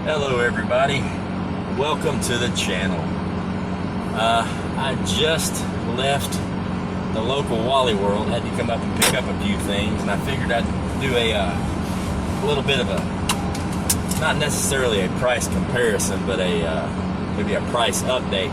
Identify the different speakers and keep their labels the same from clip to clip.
Speaker 1: Hello everybody, welcome to the channel. I just left the local Wally World, had to come up and pick up a few things, and I figured I'd do a little bit of a, not necessarily a price comparison, but maybe a price update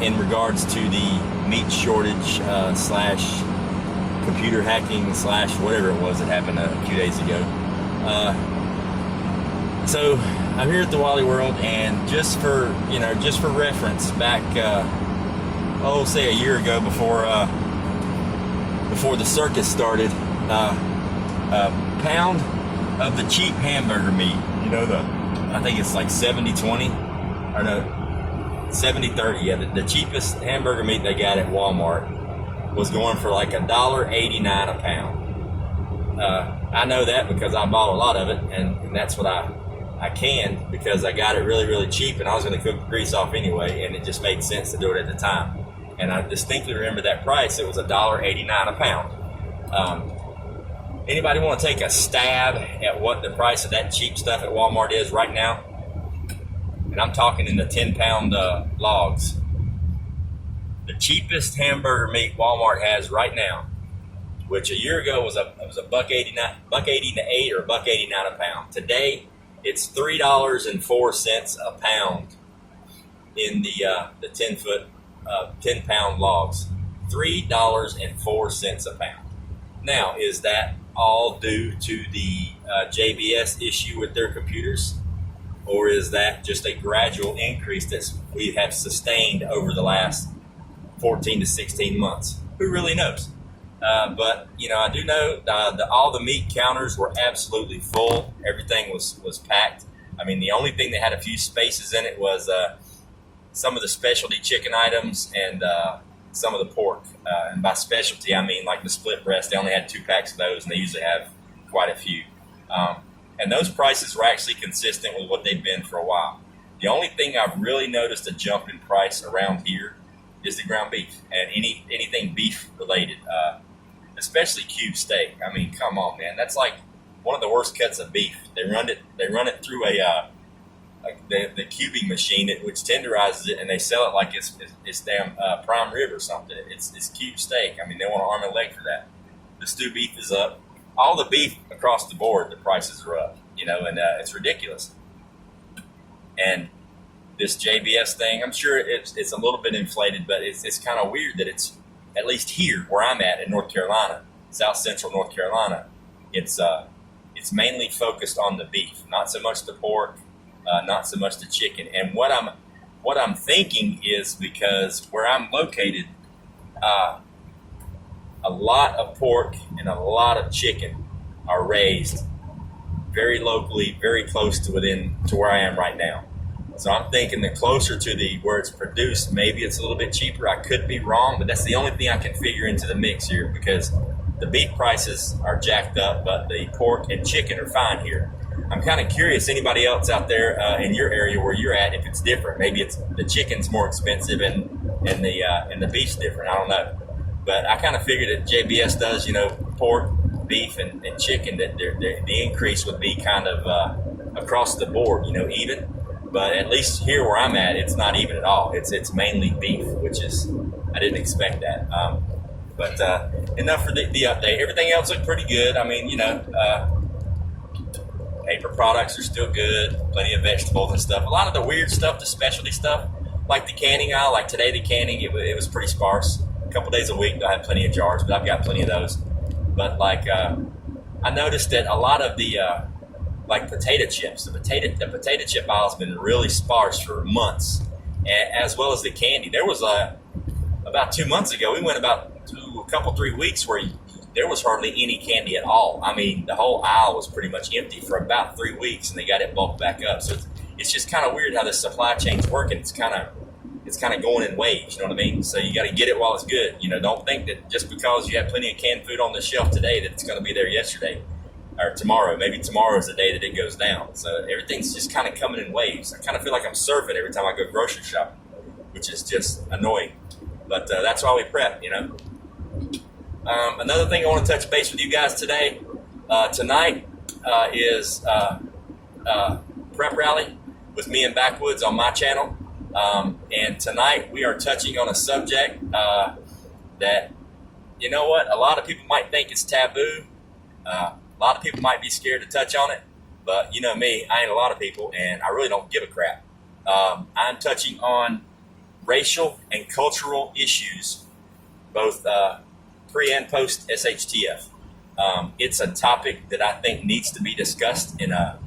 Speaker 1: in regards to the meat shortage slash computer hacking slash whatever it was that happened a few days ago. So I'm here at the Wally World, and just for reference, back say a year ago, before the circus started, a pound of the cheap hamburger meat, I think it's like 70-20, or no, 70-30. Yeah, the cheapest hamburger meat they got at Walmart was going for like $1.89 a pound. I know that because I bought a lot of it, and that's what I canned because I got it really, really cheap, and I was going to cook grease off anyway, and it just made sense to do it at the time. And I distinctly remember that price. It was $1.89 a pound. Anybody want to take a stab at what the price of that cheap stuff at Walmart is right now? And I'm talking in the 10-pound logs. The cheapest hamburger meat Walmart has right now, which a year ago was a $1.89 or $1.89 a pound. Today, it's $3.04 a pound in the 10-pound logs. $3.04 a pound. Now, is that all due to the JBS issue with their computers, or is that just a gradual increase that we have sustained over the last 14 to 16 months? Who really knows? But I do know all the meat counters were absolutely full. Everything was packed. I mean, the only thing that had a few spaces in it was some of the specialty chicken items and some of the pork. And by specialty, I mean like the split breast. They only had 2 packs of those, and they usually have quite a few. And those prices were actually consistent with what they've been for a while. The only thing I've really noticed a jump in price around here is the ground beef and anything beef related. Especially cube steak. I mean, come on, man. That's like one of the worst cuts of beef. They run it through the cubing machine, which tenderizes it, and they sell it like it's damn prime rib or something. It's cube steak. I mean, they want an arm and leg for that. The stew beef is up. All the beef across the board, the prices are up. And it's ridiculous. And this JBS thing, I'm sure it's a little bit inflated, but it's kind of weird that it's, at least here where I'm at in North Carolina, South Central North Carolina, it's mainly focused on the beef, not so much the pork, not so much the chicken. And what I'm thinking is because where I'm located, a lot of pork and a lot of chicken are raised very locally, very close to where I am right now. So I'm thinking that closer to where it's produced, maybe it's a little bit cheaper. I could be wrong, but that's the only thing I can figure into the mix here, because the beef prices are jacked up, but the pork and chicken are fine here. I'm kind of curious, anybody else out there in your area where you're at, if it's different. Maybe it's the chicken's more expensive and the beef's different. I don't know. But I kind of figured that JBS does, pork, beef, and chicken, that the increase would be kind of across the board, even. But at least here where I'm at, it's not even at all. It's mainly beef, which is, I didn't expect that. But enough for the update. Everything else looked pretty good. I mean, paper products are still good. Plenty of vegetables and stuff. A lot of the weird stuff, the specialty stuff, like the canning aisle, like today the canning, it was pretty sparse. A couple days a week, I have plenty of jars, but I've got plenty of those. But I noticed that a lot of the like potato chips. The potato chip aisle has been really sparse for months, as well as the candy. There was about 2 months ago, we went about a couple 3 weeks where there was hardly any candy at all. I mean, the whole aisle was pretty much empty for about 3 weeks, and they got it bulked back up. So it's just kind of weird how the supply chain's working. It's kind of going in waves. You know what I mean? So you got to get it while it's good. Don't think that just because you have plenty of canned food on the shelf today that it's going to be there yesterday or tomorrow. Maybe tomorrow is the day that it goes down. So everything's just kind of coming in waves. I kind of feel like I'm surfing every time I go grocery shopping, which is just annoying. But that's why we prep, Another thing I want to touch base with you guys tonight is Prep Rally with me and Backwoods on my channel. And tonight we are touching on a subject that, you know what, a lot of people might think is taboo. A lot of people might be scared to touch on it. But you know me, I ain't a lot of people, and I really don't give a crap. I'm touching on racial and cultural issues, both pre and post SHTF. It's a topic that I think needs to be discussed in a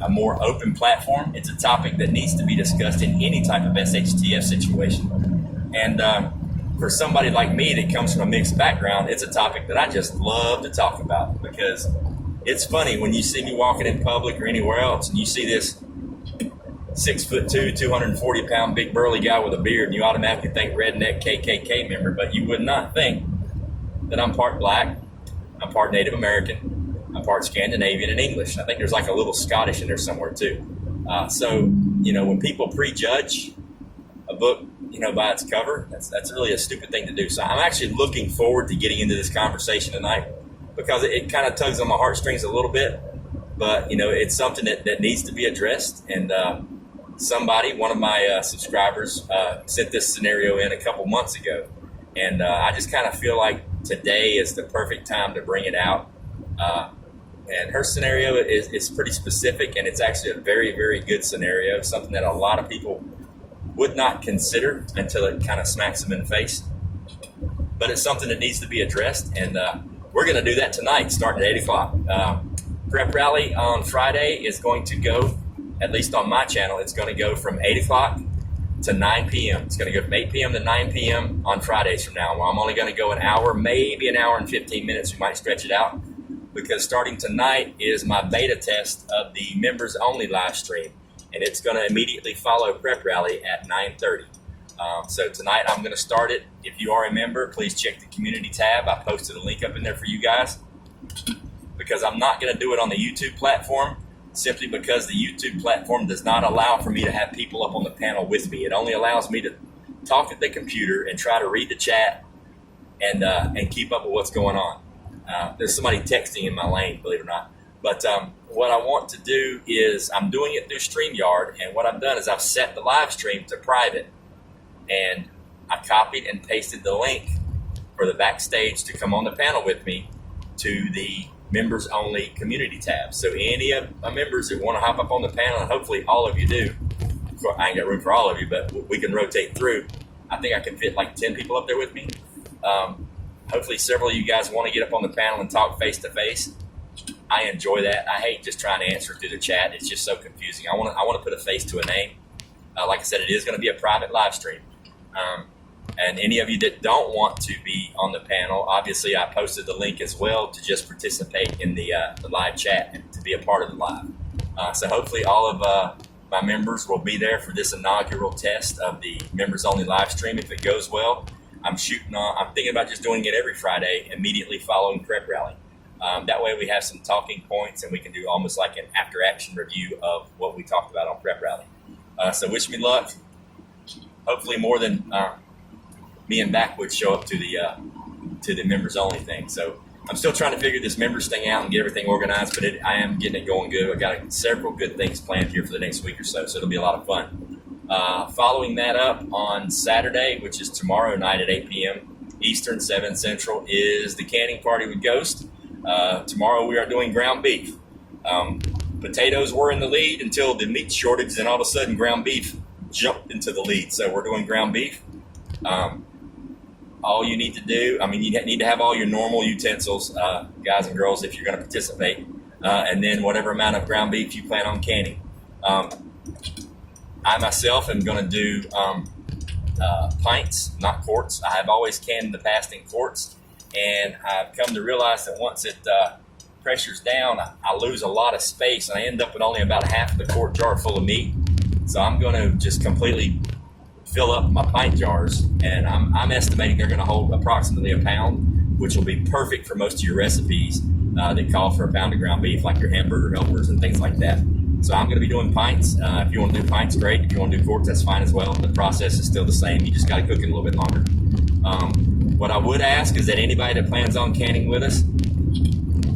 Speaker 1: more open platform. It's a topic that needs to be discussed in any type of SHTF situation. And for somebody like me that comes from a mixed background, it's a topic that I just love to talk about, because it's funny when you see me walking in public or anywhere else and you see this 6'2", 240-pound big burly guy with a beard, and you automatically think redneck KKK member, but you would not think that I'm part black, I'm part Native American, I'm part Scandinavian and English. I think there's like a little Scottish in there somewhere too. So, you know, when people prejudge a book, you know, by its cover, that's really a stupid thing to do. So I'm actually looking forward to getting into this conversation tonight, because it kind of tugs on my heartstrings a little bit, but, you know, it's something that needs to be addressed. And one of my subscribers sent this scenario in a couple months ago, and I just kind of feel like today is the perfect time to bring it out. And her scenario is pretty specific, and it's actually a very, very good scenario, something that a lot of people would not consider until it kind of smacks them in the face. But it's something that needs to be addressed, and we're going to do that tonight, starting at 8 o'clock. Prep Rally on Friday is going to go, at least on my channel, it's going to go from 8 o'clock to 9 p.m. It's going to go from 8 p.m. to 9 p.m. on Fridays from now. Well, I'm only going to go an hour, maybe an hour and 15 minutes. We might stretch it out, because starting tonight is my beta test of the members only live stream, and it's going to immediately follow Prep Rally at 9:30. So tonight I'm going to start it. If you are a member, please check the community tab. I posted a link up in there for you guys, because I'm not going to do it on the YouTube platform, simply because the YouTube platform does not allow for me to have people up on the panel with me. It only allows me to talk at the computer and try to read the chat and keep up with what's going on. There's somebody texting in my lane, believe it or not. But what I want to do is, I'm doing it through StreamYard, and what I've done is I've set the live stream to private, and I copied and pasted the link for the backstage to come on the panel with me to the members only community tab. So any of my members that want to hop up on the panel, and hopefully all of you do, I ain't got room for all of you, but we can rotate through. I think I can fit like 10 people up there with me. Hopefully several of you guys want to get up on the panel and talk face to face. I enjoy that. I hate just trying to answer through the chat. It's just so confusing. I want to put a face to a name. Like I said, it is going to be a private live stream. And any of you that don't want to be on the panel, obviously I posted the link as well to just participate in the live chat and to be a part of the live. So hopefully all of my members will be there for this inaugural test of the members only live stream. If it goes well, I'm thinking about just doing it every Friday immediately following Prep Rally. That way we have some talking points, and we can do almost like an after action review of what we talked about on Prep Rally. So wish me luck. Hopefully more than me and Backwoods show up to the members only thing. So I'm still trying to figure this members thing out and get everything organized, but I am getting it going good. I got several good things planned here for the next week or so it'll be a lot of fun. Following that up on Saturday, which is tomorrow night at 8 p.m. Eastern, 7 Central, is the canning party with Ghost. Tomorrow we are doing ground beef. Potatoes were in the lead until the meat shortage, and all of a sudden ground beef jumped into the lead. So we're doing ground beef. All you need to do, you need to have all your normal utensils, guys and girls, if you're going to participate, and then whatever amount of ground beef you plan on canning. I myself am going to do pints, not quarts. I have always canned in the past in quarts, and I've come to realize that once it pressure's down, I lose a lot of space, and I end up with only about half of the quart jar full of meat. So I'm going to just completely fill up my pint jars, and I'm estimating they're going to hold approximately a pound, which will be perfect for most of your recipes that call for a pound of ground beef, like your hamburger helpers and things like that. So I'm going to be doing pints. If you want to do pints, great. If you want to do quarts, that's fine as well. The process is still the same. You just got to cook it a little bit longer. What I would ask is that anybody that plans on canning with us,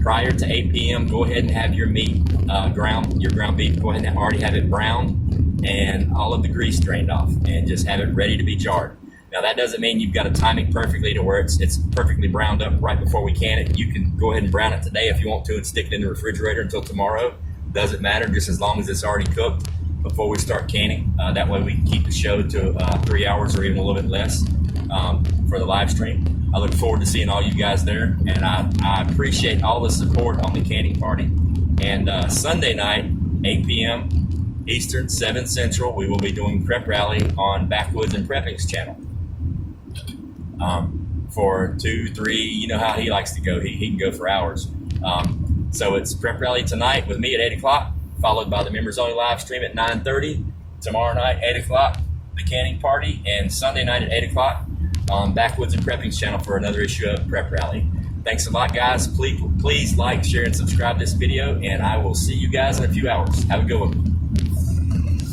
Speaker 1: prior to 8 p.m., go ahead and have your meat, your ground beef, go ahead and already have it browned and all of the grease drained off, and just have it ready to be jarred. Now, that doesn't mean you've got to time it perfectly to where it's perfectly browned up right before we can it. You can go ahead and brown it today if you want to and stick it in the refrigerator until tomorrow. Doesn't matter, just as long as it's already cooked before we start canning. That way we can keep the show to 3 hours or even a little bit less for the live stream. I look forward to seeing all you guys there, and I appreciate all the support on the canning party. And Sunday night, 8 p.m. Eastern, 7 Central, we will be doing Prep Rally on Backwoods and Prepping's channel. For 2, 3, you know how he likes to go. He can go for hours. So it's Prep Rally tonight with me at 8 o'clock, followed by the members only live stream at 9:30. Tomorrow night, 8 o'clock, the canning party, and Sunday night at 8 o'clock on Backwoods and Prepping's channel for another issue of Prep Rally. Thanks a lot, guys. Please like, share, and subscribe this video, and I will see you guys in a few hours. Have a good one.